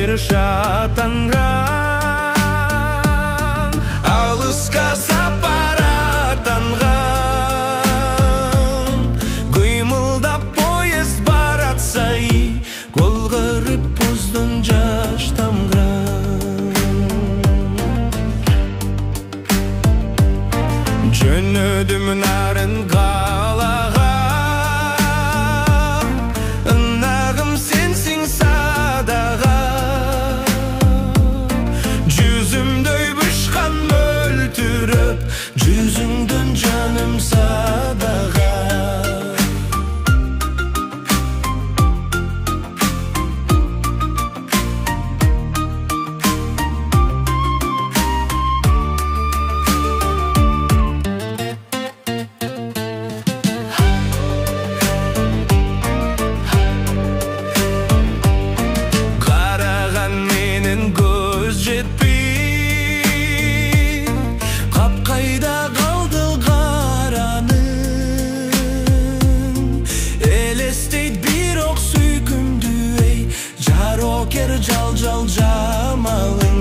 шатанган, алыска сапар аттанган. Кыймылдап поезд баратсай, колгырып поздон жаш тамган. Жөнөдүм нарын калага, ынагым сенсиң садага. Жүзүмдөй бышкан мөлтүрөп, жүзүңдөн жаным садага. Капкайда калды караның, элестейт бирок сүйкүмдү, эй, жарокер жал жамалың.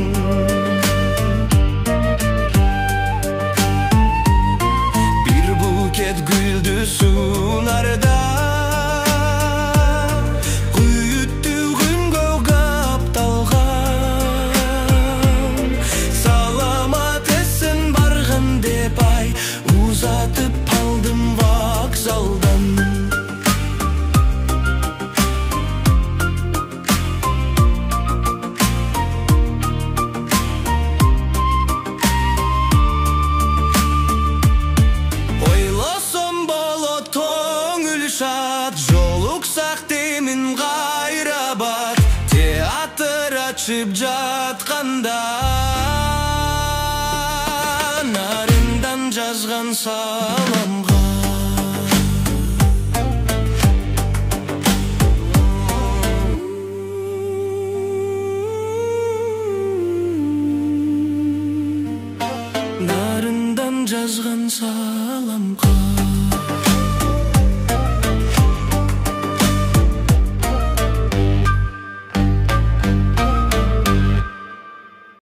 Бир букет гүлдү сунарда, күйүттү күнгө капталган. Саламат эсен барган деп ай, узатып алдым вокзалдан. Ойлосом болот көңүл шат, жолуксак демин кайрабат. Театр ачып жатканда, нарындан жазган саламга. Нарындан жазган саламга.